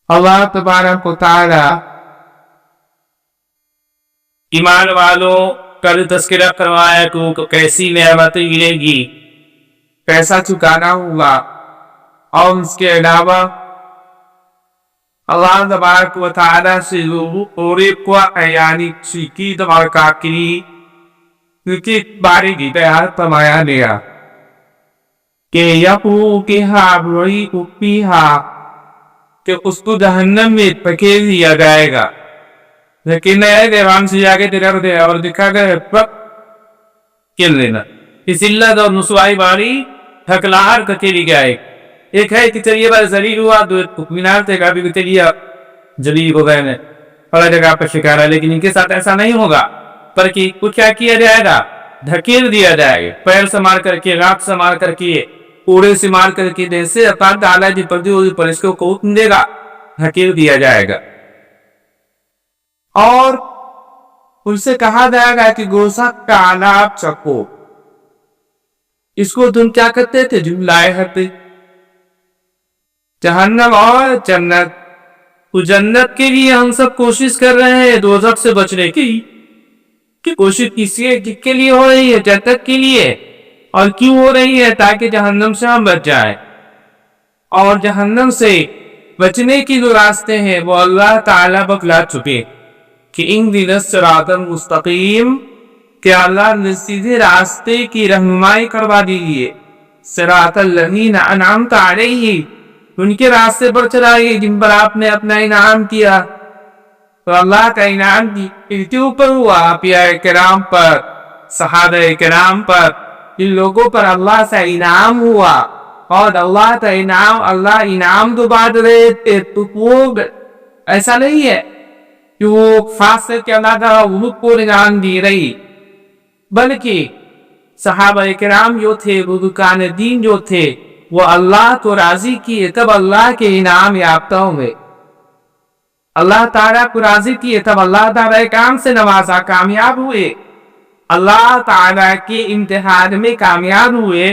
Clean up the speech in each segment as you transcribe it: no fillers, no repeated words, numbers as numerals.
اللہ تبارک و تعالی ایمان والوں کل تذکرہ کروایا کہ کیسی نعمتیں ملے گی، پیسہ چکانا ہوگا، اور اس کے علاوہ اللہ تبارک و تعالی سے اوریکوا یعنی کی تبارکہ کی باری کی تیار فرمایا گیا کہ یقو کی ہابری اپیہا کہ اس کو جہنم میں پکیل دیا جائے گا، لیکن نئے دیوان سے جا کے تیرا دے اور دکھا گئے پک کل لینا اس علت اور نسوائی باری تھکلاہر کچھلی گئے. ایک ہے کہ چلیے بار ذلیل ہوا، دو اطمینان تھے کبھی بھی چلیے ذلیل ہو گئے اور جگہ پر شکار ہے، لیکن ان کے ساتھ ایسا نہیں ہوگا، بلکہ کچھ کیا کیا جائے گا، دھکیل دیا جائے گا، پیر سے مار کر کے، رات سے مار کر کے، پورے سے مار کر کے، جیسے اپنا ڈالا جی پردی ہوئی پر اس کو کوٹ دے گا، دھکیل دیا جائے گا. اور ان سے کہا جائے گا کہ گوشت کا آلاب چکو، اس کو تم کیا کرتے تھے، جملائے ہوتے. جہنم اور جنت، تو جنت کے لیے ہم سب کوشش کر رہے ہیں دوزخ سے بچنے کی، کہ کوشش کسی کے لیے ہو رہی ہے، جنت کے لیے. اور کیوں ہو رہی ہے؟ تاکہ جہنم سے ہم بچ جائیں. اور جہنم سے بچنے کی جو راستے ہیں وہ اللہ تعالیٰ بتلا چکے کہ اہدنا الصراط المستقیم، کہ اللہ نے سیدھے راستے کی رہنمائی کروا دیجیے. صراط الذین انعمت علیہم، ان کے راستے پر چلائیے جن پر آپ نے اپنا انعام کیا. تو اللہ کا انعام ان کے اوپر ہوا، انبیاء کرام پر، صحابہ کرام پر، ان لوگوں پر اللہ سے انعام ہوا. اور اللہ کا انعام، اللہ انعام تو بات رہے تھے تو وہ ایسا نہیں ہے کہ وہ فاسق کے اللہ تعالیٰ ان کو انعام دی رہی، بلکہ صحابہ کرام جو تھے، بزرگان دین جو تھے، وہ اللہ کو راضی کیے تب اللہ کے انعام یافتہ ہوئے. اللہ تعالیٰ کو راضی کیے تب اللہ تعالیٰ کام سے نوازا، کامیاب ہوئے. اللہ تعالیٰ کے امتحان میں کامیاب ہوئے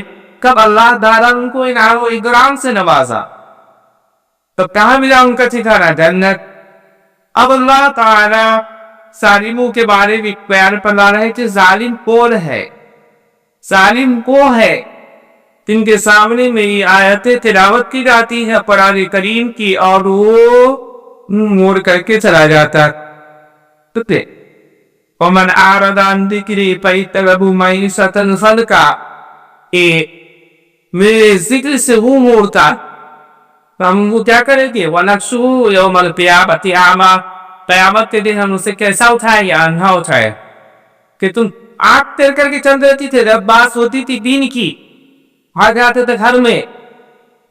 کب اللہ تعالیٰ ان کو انعام و اکرام سے نوازا. تب کہاں ملا ان کا ٹھکانہ؟ جنت. اب اللہ تعالیٰ ظالموں کے بارے میں بیان فرما رہے کہ ظالم کون ہے، ظالم کون ہے. جن کے سامنے میری آیتیں تلاوت کی جاتی ہے قرآن کریم کی اور وہ موڑ کر کے چلا جاتا. وَمَنْ أَعْرَضَ عَنْ ذِكْرِي فَإِنَّ لَهُ مَعِيشَةً ضَنْكًا، میرے ذکر سے وہ موڑتا تو ہم وہ کیا کریں گے؟ وَنَحْشُرُهُ يَوْمَ الْقِيَامَةِ أَعْمَىٰ، قیامت کے دن ہم اسے کیسا اٹھائے یا اندھا اٹھائے. کہ تم آنکھ تیر کر کے چل رہتی تھے، جب بات ہوتی تھی دین کی بھاگ جاتے تھے گھر میں،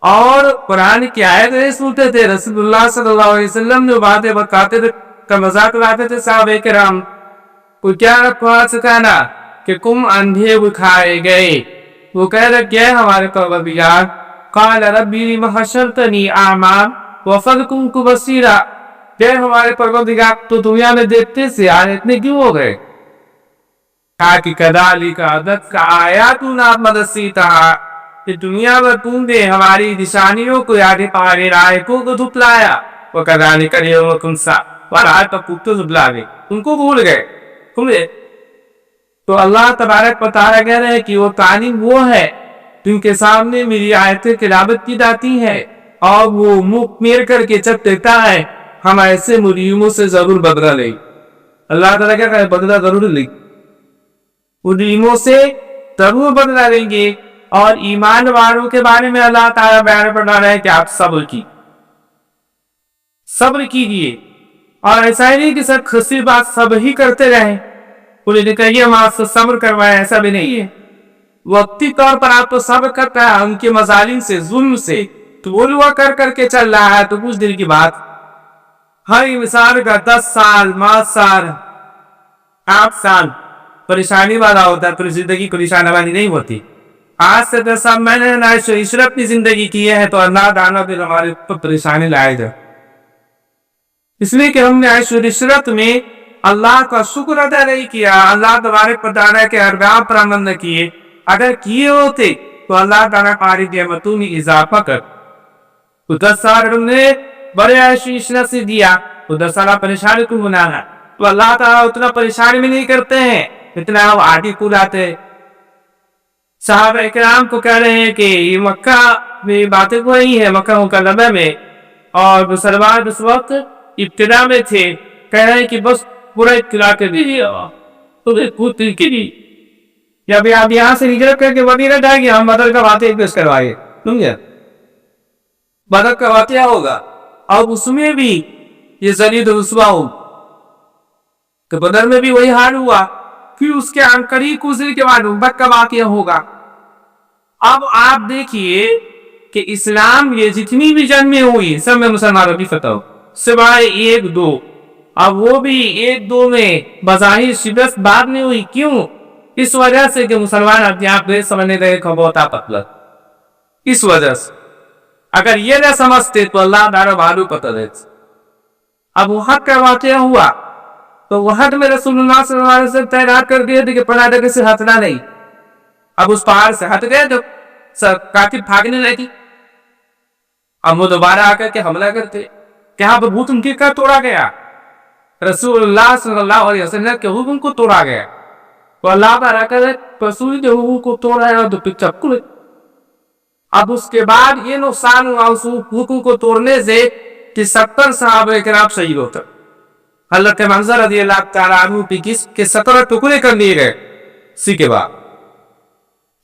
اور قرآن کی آیتیں سنتے تھے. رسول اللہ صلی اللہ علیہ وسلم جو باتیں بتاتے تھے کا مذاق اڑاتے تھے صحابہ کرام کو. کیا رکھوا سکھانا کہ تم اندھے اٹھائے گئے. وہ کہہ رہے کہ ہمارے پروردگار، قال ربی لم حشرتنی اعمیٰ وقد کنت بصیرا، کہ ہمارے پروردگار تو دنیا میں دیکھتے سے آج اتنے کیوں ہو گئے؟ کہا کہ کذالک اتتک آیاتنا فنسیتہا، کہ دنیا میں تم نے ہماری نشانیوں کو یاد پارے آیتوں کو جھٹلایا. وکذالک الیوم تنسیٰ، اور آج تک تو جھٹلا گئے، ان کو بھول گئے تمہیں. تو اللہ تبارک و تعالیٰ کہہ رہے ہیں کہ وہ تعلیم وہ ہے جن کے سامنے میری آیتیں تلاوت کی جاتی ہیں اور وہ منہ پھیر کر کے چپ دیتا ہے. ہم ایسے مجرموں سے ضرور بدلہ لیں. اللہ تعالیٰ کہہ رہے ہیں بدلہ ضرور لیں، مجرموں سے ضرور بدلہ لیں گے. اور ایمان والوں کے بارے میں اللہ تعالیٰ بیان فرما رہا ہے کہ آپ صبر کیجیے. اور ایسا ہی نہیں کہ سب خسی بات سب ہی کرتے رہیں، انہیں کہیے ہم آپ سے صبر کروائے، ایسا بھی نہیں ہے. وقتی طور پر آپ تو صبر کرتا ہے ان کے مظالم سے، ظلم سے، تو وہ لوا کر کے چل رہا ہے. تو کچھ دن کی بات، ہر انسان کا 10 سال 5 سال 8 سال پریشانی والا ہوتا ہے، پھر زندگی پریشانی والی نہیں ہوتی. آج سے 10 سال میں نے عیش و عشرت کی زندگی کی ہے تو اللہ تعالیٰ پھر ہمارے اوپر پریشانی لائے گا، اس لیے کہ ہم نے عیش و عشرت میں اللہ کا شکر ادا نہیں کیا، اللہ تبارک و تعالیٰ کے احکام پر عمل نہ کیے. اگر کیے ہوتے تو اللہ تعالیٰ ہماری نعمتوں میں اضافہ کر. تو 10 سال ہم نے بڑے عیش سے دیا، ادھر سارا پریشانی کو بنانا، تو اللہ تعالیٰ اتنا پریشانی میں نہیں کرتے ہیں اتنا وہ آگے کلاتے. صحابہ اکرام کو کہہ رہے ہیں کہ یہ مکہ میں باتیں وہی ہے، مکہ مکرمہ میں، اور مسلمان اس وقت ابتدا میں تھے، کہہ رہے ہیں کہ بس پورا اطلاع کر دیجیے تمہیں خود کے لیے، یا بھی آپ یہاں سے ہجرت کر کے مدینہ جائیں گے، ہم بدر کا واقعہ پیش کروائے. سمجھے؟ بدر کا واقعہ ہوگا، اور اس میں بھی یہ ذلیل رسوا ہو تو بدر میں بھی وہی حال ہوا. پھر اس کے قریب کچھ دن کے بعد بدر کا واقعہ ہوگا. اب آپ دیکھیے کہ اسلام یہ جتنی بھی جنگیں ہوئی سب میں مسلمانوں کی فتح ہو، سوائے ایک دو، اب وہ بھی ایک دو میں بظاہر شکست بعد میں ہوئی. کیوں؟ اس وجہ سے کہ مسلمان اپنے آپ کو سمجھنے لگے کہ بہت پتلا. اس وجہ سے اگر یہ نہ سمجھتے تو اللہ تعالیٰ بھالو پتہ دیتے. اب وحد کا واقعہ ہوا تو وحد میں رسول اللہ صلی اللہ علیہ وسلم تعینات کر دیے تھے کہ پناہ جگہ سے ہٹنا نہیں. اب اس پہاڑ سے ہٹ گئے تو کافر بھاگنے لگی. اب وہ دوبارہ آ کر کے حملہ کرتے، کہاں پر بھوت ان کے کا توڑا گیا، رسول اللہ صلی اللہ علیہ وسلم کے حکم کو توڑا گیا. تو اللہ تعالیٰ کا رسول کے حکم کو توڑا ہے تو پھر چپکل. اب اس کے بعد یہ نقصان ہوا اس حکم کو توڑنے سے کہ 70 صحابہ کرام شہید ہوتے. حضرت منظر رضی اللہ تعالیٰ عنہ کے 17 ٹکڑے کر لیے گئے. اسی کے بعد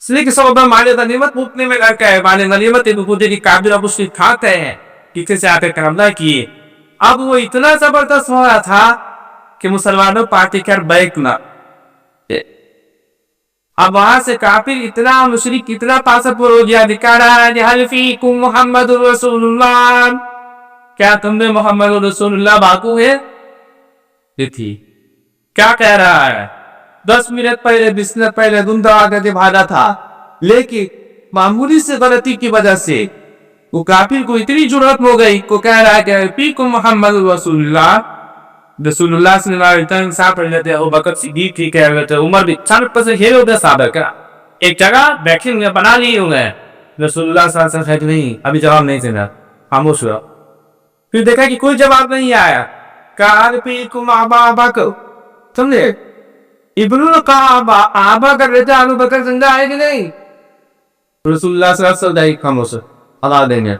اس لیے کہ سب مال غنیمت پوٹنے میں لڑکا ہے، مال غنیمت پوٹے کی قابل اب اس کی کھاتے ہیں کسی سے آتے کر حملہ کیے. اب وہ اتنا زبردست ہو رہا تھا کہ مسلمانوں پارٹی کر بیک نہ. اب وہاں سے کافر اتنا مشرک اتنا پاسد پر ہو گیا، دکھا رہا ہے حل فیکم محمد رسول اللہ، کیا تم نے محمد رسول اللہ باقو ہے؟ یہ تھی کیا کہہ رہا ہے؟ 10 منٹ پہلے 20 منٹ پہلے گندا آگر کے بھاگا تھا، لیکن معمولی سے غلطی کی وجہ سے وہ کافر کو اتنی جرأت ہو گئی کو کہہ رہا ہے کہ فیکم محمد رسول اللہ. رسول اللہ صلی اللہ علیہ وسلم صاحب پڑھ لیتے ہیں، ابو بکر صدیق ٹھیک کہہ رہے تھے، عمر بھی 100% کھیلے ہوتے صحابہ کا ایک جگہ بیٹھے ہوئے بنا لیے ہوئے. رسول اللہ صلی اللہ علیہ وسلم نہیں، ابھی جواب نہیں دینا، خاموش ہوا. پھر دیکھا کہ کوئی جواب نہیں آیا، کہا فیکم ابا بکر. سمجھے؟ ابن کا آبا کر رہے تھے، ابو بکر زندہ ہے کہ نہیں؟ رسول اللہ صلی اللہ علیہ وسلم خاموش اللہ دیں گے.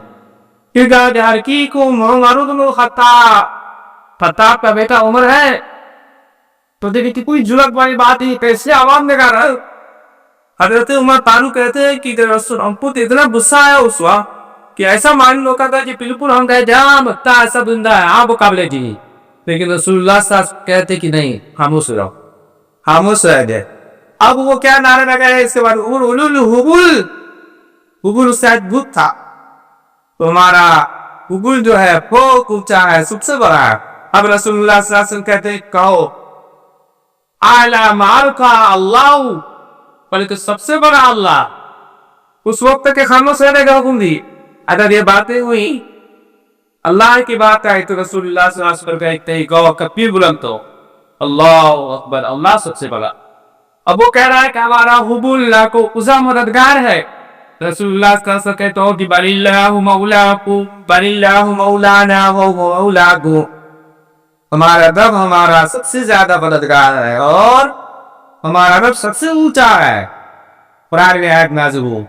پھر کہا کہ حرکیکم عمر بن الخطاب، خطاب کا بیٹا عمر ہے. تو دیکھیں کہ کوئی جرأت والی بات ہی کیسے عوام نے کہا. حضرت عمر فاروق کہتے ہیں کہ رسول ہم کو اتنا غصہ آیا اس وقت کہ ایسا مان لوگا تھا کہ بالکل ہم کہے جہاں بکتا ایسا بندہ ہے آپ مقابلے جی. لیکن رسول اللہ صلی اللہ علیہ وسلم کہتے کہ نہیں، خاموش رہو، خاموش رہ گئے. اب وہ کیا نعرہ لگایا اس کے بعد؟ حبل. حبل شاید بت تھا، تو ہمارا حبل جو ہے بہت اونچا ہے، سب سے بڑا ہے. اب رسول اللہ صلی اللہ علیہ وسلم کہتے ہیں کہو اعلی مارکا اللہ، بلکہ سب سے بڑا اللہ. اس وقت تک خاموش رہنے کا حکم دی. اگر یہ باتیں ہوئی اللہ کی بات آئی تو رسول اللہ صلی اللہ علیہ وسلم کہتے ہیں کہو کبھی بلند ہو اللہ اکبر، اللہ سب سے بڑا. اب وہ کہہ رہا ہے کہ ہمارا حبل اللہ کو عزا مددگار ہے. رسول اللہ صلی اللہ علیہ وسلم کہتے ہو کہ بل اللہ مولاکم بل اللہ مولانا و مولاکم، ہمارا رب ہمارا سب سے زیادہ مددگار ہے اور ہمارا رب سب سے اونچا ہے. قرآن میں آیت نازل ہو.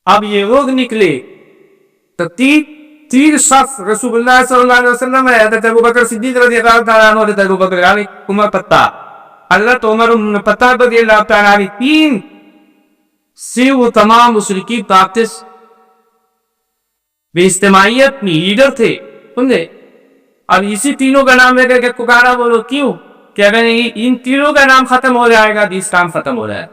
اب یہ لوگ نکلے تو تین شخص رسول اللہ صلی اللہ علیہ وسلم ہے، حضرت ابو بکر صدیق رضی اللہ تعالیٰ عنہ، حضرت ابو بکر یعنی عمر پتہ، حضرت عمر پتہ رضی اللہ تعالیٰ عنہ، تین سے وہ تمام مشرکین طاقت بے اجتماعیت میں لیڈر تھے. سمجھے؟ اب اسی تینوں کا نام لے کر کے پکارا. بولو کیوں؟ کہ اگر ان تینوں کا نام ختم ہو جائے گا تو اسلام ختم ہو جائے.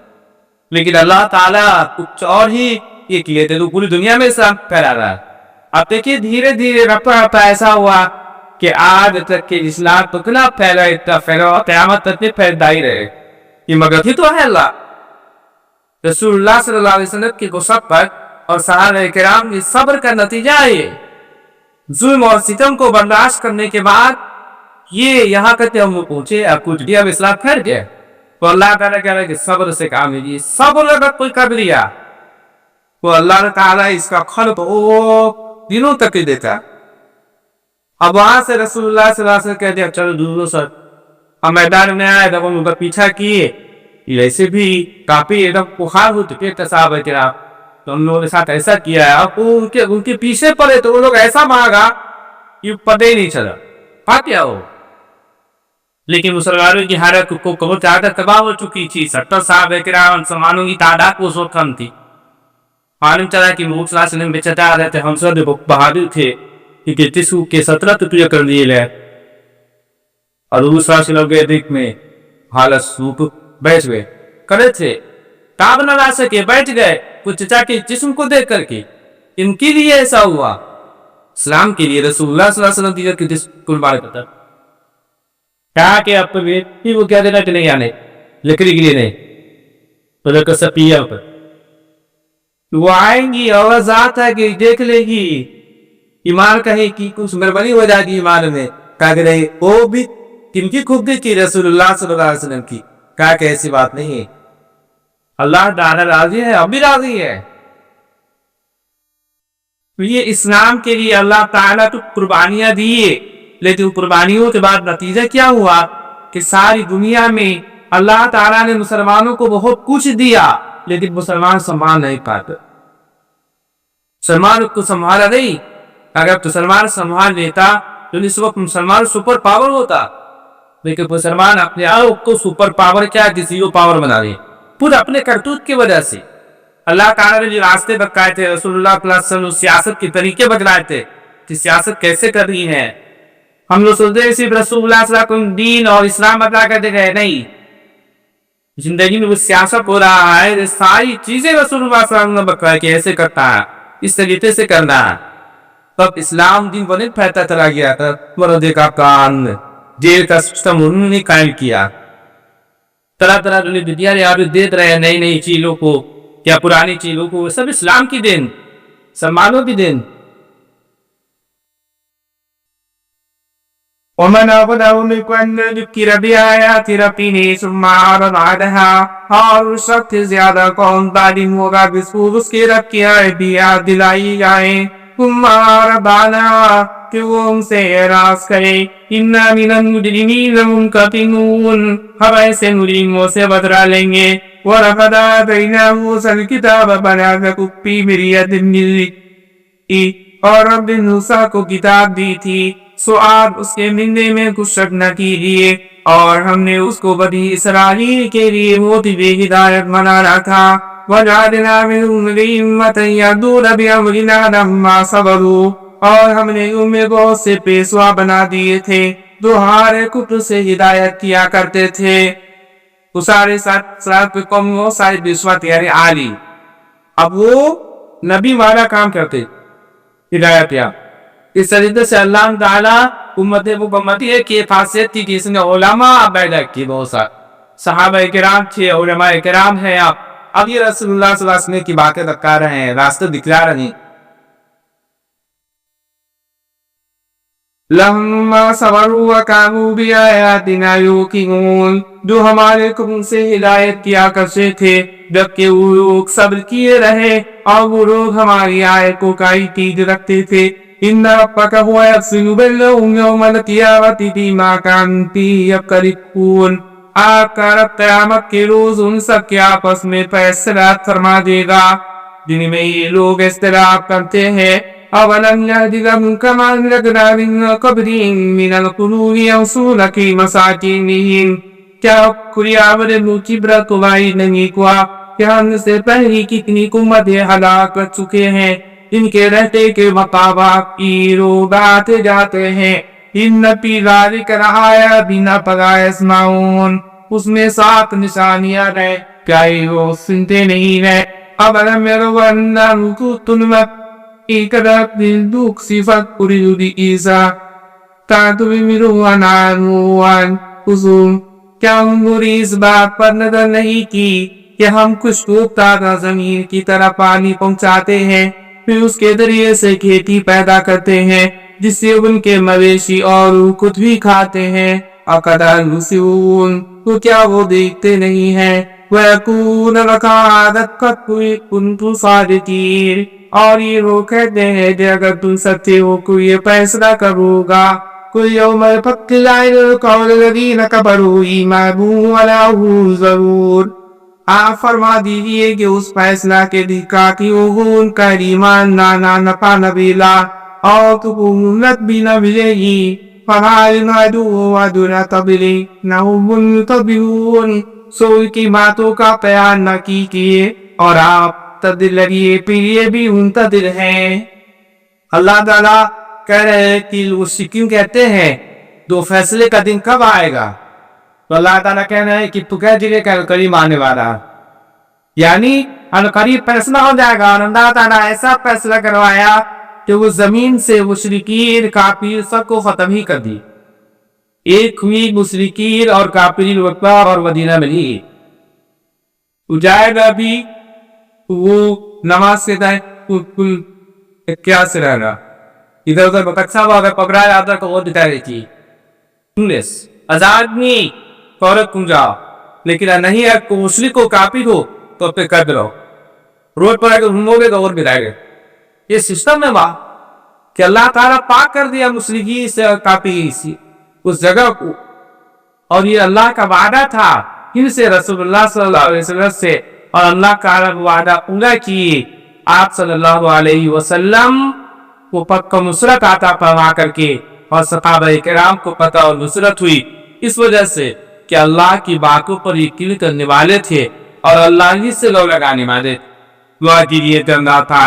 لیکن اللہ تعالیٰ کچھ اور ہی یہ کیے تھے تو پوری دنیا میں اسلام پھیلا رہا ہے. اب دیکھیے دھیرے دھیرے رفتہ رفتہ ایسا ہوا کہ آج تک کہ اسلام اتنا پھیلا اتنا پھیلا قیامت تک پھیلتا ہی رہے. یہ مگر ہی تو ہے اللہ. رسول اللہ صلی اللہ علیہ وسلم کی غصب پر اور صحابہ کرام کے صبر کا نتیجہ ہے. ظلم اور ستم کو برداشت کرنے کے بعد یہ یہاں تک ہم پہنچے. اب کچھ بھی اب اسلام پھیل گیا تو اللہ تعالیٰ کہہ رہا ہے کہ صبر سے کام لیجیے. صبر اگر کوئی کر لیا تو اللہ تعالیٰ اس کا پھل تو دنوں تک ہی دیتا. اب وہاں سے رسول اللہ صلی اللہ علیہ وسلم کہتے ہیں چلو دوسروں سر، اب میدان میں آئے جب ان کا پیچھا کیے، ویسے بھی کافی ایک دم بخار ہو چکے تھے صحابہ کرام، تو ہم لوگوں کے ساتھ ایسا کیا ہے، اب وہ ان کے پیچھے پڑے تو وہ لوگ ایسا مانگا کہ پتہ ہی نہیں چلا کیا ہو. لیکن مسلمانوں کی حالت کو بہت زیادہ تباہ ہو چکی تھی. 70 صحابہ کرام مسلمانوں کی تعداد اس وقت کم تھی. معلوم چلا کہ محمد صلی اللہ علیہ وسلم بیچتے آ رہے تھے، ہم سب بہادر تھے کہ 30 کے 17 تو تجھے کر دیے لے، اور حضور صلی اللہ علیہ وسلم کے دیکھ میں حالت سوپ بیٹھ گئے کرے تھے، تاب نہ لا سکے، بیٹھ گئے کچھ چچا کے جسم کو دیکھ کر کے. ان کے لیے ایسا ہوا، اسلام کے لیے رسول اللہ صلی اللہ علیہ وسلم دیگر کے جسم قربان کرتا. کہا کہ اب تو وہ کیا دینا کہ نہیں آنے لکڑی کے لیے نہیں تو لڑکا سب پیا پر وہ آئیں گی اور ذات ہے کہ دیکھ لے گی، ایمان کہے کہ کچھ مہربانی ہو جائے گی ایمان میں. کہا کہ نہیں، وہ بھی کن کی خوب کی رسول اللہ صلی اللہ علیہ وسلم کی. کہا کہ ایسی بات نہیں ہے، اللہ تعالیٰ راضی ہے، اب بھی راضی ہے. یہ اسلام کے لیے اللہ تعالیٰ تو قربانیاں دیے، لیکن قربانیوں کے بعد نتیجہ کیا ہوا کہ ساری دنیا میں اللہ تعالیٰ نے مسلمانوں کو بہت کچھ دیا، لیکن مسلمان سنبھال نہیں پاتے. مسلمان کو سنبھالا نہیں. اگر مسلمان سنبھال لیتا تو اس وقت مسلمان سپر پاور ہوتا، لیکن مسلمان اپنے آپ کو سپر پاور کیا کسی کو پاور بنا رہے خود اپنے کرتوت کی وجہ سے. اللہ تعالیٰ نے جو راستے بتائے تھے، رسول اللہ صلی اللہ علیہ وسلم سیاست کے طریقے بتلائے تھے کہ سیاست کیسے کر رہی ہے. ہم لوگ سوچتے ہیں صرف رسول اللہ صلی اللہ علیہ وسلم دین اور اسلام بتا کرتے گئے، نہیں، زندگی میں وہ سیاست ہو رہا ہے، ساری چیزیں رسول اللہ صلی اللہ علیہ وسلم نے بتایا کہ ایسے کرتا ہے، اس طریقے سے کرنا ہے. تب اسلام دین بنے پھیلتا چلا گیا تھا. مردے کا کان جیل کا سسٹم انہوں نے قائم کیا، طرح طرح دنیا نے دیکھ رہے ہیں نئی نئی چیزوں کو، کیا پرانی چیزوں کو، سب اسلام کی دین، سلمانوں کی دین. ومن أظلم ممن ذكر بآيات ربه ثم أعرض عنها، اور سخت زیادہ کون ظالم ہوگا جس کو اس کے رب کی آیات دلائی جائیں ثم أعرض عنها، کہ وہ ان سے اعراض کرے. إنا من المجرمين منتقمون، ہم ایسے مجرموں سے بدلہ لیں گے. وَلَقَدْ آتَيْنَا مُوسَى الْكِتَابَ فَلَا تَكُن فِي مِرْيَةٍ مِّن ذِكْرِهِ، اور رب نے موسیٰ کو کتاب دی تھی، سو آپ اس کے ملنے میں کچھ شک نہ کیجیے، اور ہم نے اس کو بنی اسرائیل کے لیے موجب ہدایت بنا رکھا. وَجَعَلْنَا مِنْهُمْ أَئِمَّةً يَهْدُونَ بِأَمْرِنَا لَمَّا صَبَرُوا، اور ہم نے ان میں بہت سے پیشوا بنا دیے تھے جو ہر کفر سے ہدایت کیا کرتے تھے. وہ سارے ساتھ قوم وہ سارے پیشوا تیارے عالی، اب وہ نبی والا کام کرتے، ہدایت کیا. اس طریقے سے اللہ تعالیٰ امت محمدی ہے کہ خاصیت تھی کہ اس نے علماء پیدا کی، بہت سارے صحابہ کرام تھے، علماء کرام ہیں. اب یہ رسول اللہ صلی اللہ علیہ وسلم کی باتیں بتا رہے ہیں، راستے دکھلا رہے ہیں. لما صبروا وكانوا بآياتنا يوقنون، جو ہمارے حکم سے ہدایت کیا کرتے تھے جبکہ وہ لوگ صبر کیے رہے، اور وہ لوگ ہماری آیت کو قائد رکھتے تھے. إن ربك هو يفصل بينهم يوم القيامة فيما كانوا فيه يختلفون، آپ کا رب قیامت کے روز ان سب کے آپس میں فیصلہ فرما دے گا جن میں یہ لوگ اختلاف کرتے ہیں. أَوَلَمْ يَهْدِ لَهُمْ كَمَا أَهْلَكْنَا مِن قَبْلِهِم مِّنَ الْقُرُونِ يَمْشُونَ فِي مَسَاكِنِهِمْ، کیا کوئی عبرت عبرت تمہیں نہیں ہوا کہ ہم سے پہلی کتنی امتیں ہلاک کر چکے ہیں، ان کے رہتے کے مطابق لوگ آتے جاتے ہیں. ان فی ذلک لآیات فلا یسمعون، اس میں 7 نشانیاں ہیں، کیا وہ سنتے نہیں ہیں. أَوَلَمْ يَرَوْا أَنَّا نُسْقِي الْمَاءَ بالدوق صفت أريد إيسا تعتب مروان عنوان حضور، کیا انہوں نے اس بات پر نظر نہیں کی کہ ہم کچھ تازہ زمین کی طرح پانی پہنچاتے ہیں، پھر اس کے ذریعے سے کھیتی پیدا کرتے ہیں جس سے ان کے مویشی اور خود بھی کھاتے ہیں. أَقَدَرْ نُسِعُونَ، تو کیا وہ دیکھتے نہیں ہیں. وَيَقُولُ لَكَ عَادَتْ قَدْ كُنْتُ صَادِقِينَ، اور یہ وہ کہتے ہیں کہ اگر تم سچے ہو کو یہ فیصلہ کرو گا کوئی یوم الفت قول الذین کفروا ایمانوا ولا هم ضرور. آپ فرما دیجئے کہ اس فیصلہ کے دن کافی ہوگا ان کا ایمان نہ نفع نہ ملا اور تو کو مہلت بھی نہ ملے گی. فَمَا يُنَادُوا وَعْدُنَا تَبْلِي نَهُمْ مُنْتَظِرُونَ. سو کی باتوں کا بیان نہ کیجیے اور آپ تبدیل لگیے پھر یہ بھی منتظر ہیں. اللہ تعالیٰ کہہ رہے ہیں کہ وہ شکیم کہتے ہیں دو فیصلے کا دن کب آئے گا. تو اللہ تعالیٰ کہہ رہے ہیں کہ تو کہہ دیجیے کہ قریب آنے والا یعنی قریب فیصلہ ہو جائے گا. اور اللہ تعالیٰ ایسا فیصلہ کروایا کہ وہ زمین سے مشرکین کافر سب کو ختم ہی کر دی. ایک ہوئی مشرکین اور کافرین مکہ اور مدینہ میں ہی جائے گا بھی وہ نماز سے جائے کیا سے رہے گا ادھر ادھر بکسا ہوا اگر پکڑا جاتا تو وہ دکھا رہی تھی آزاد نہیں فورت تم جاؤ لیکن نہیں ہے کو مشرک کو کافر ہو تو پھر کر دو روڈ پر اگر گھومو گے تو اور بھی رہے گا. یہ سسٹم ہے وہاں کہ اللہ تعالیٰ پاک کر دیا مشرکی سے اور کافی سے اس جگہ کو. اور یہ اللہ کا وعدہ تھا پھر سے رسول اللہ صلی اللہ علیہ وسلم سے اور اللہ کا وعدہ پورا کیے. آپ صلی اللہ علیہ وسلم کو پکا نصرت عطا فرما کر کے اور صحابہ کرام کو پتہ اور نصرت ہوئی اس وجہ سے کہ اللہ کی باتوں پر یقین کرنے والے تھے اور اللہ ہی سے لو لگانے والے. دعا کیجیے کہ اللہ تعالیٰ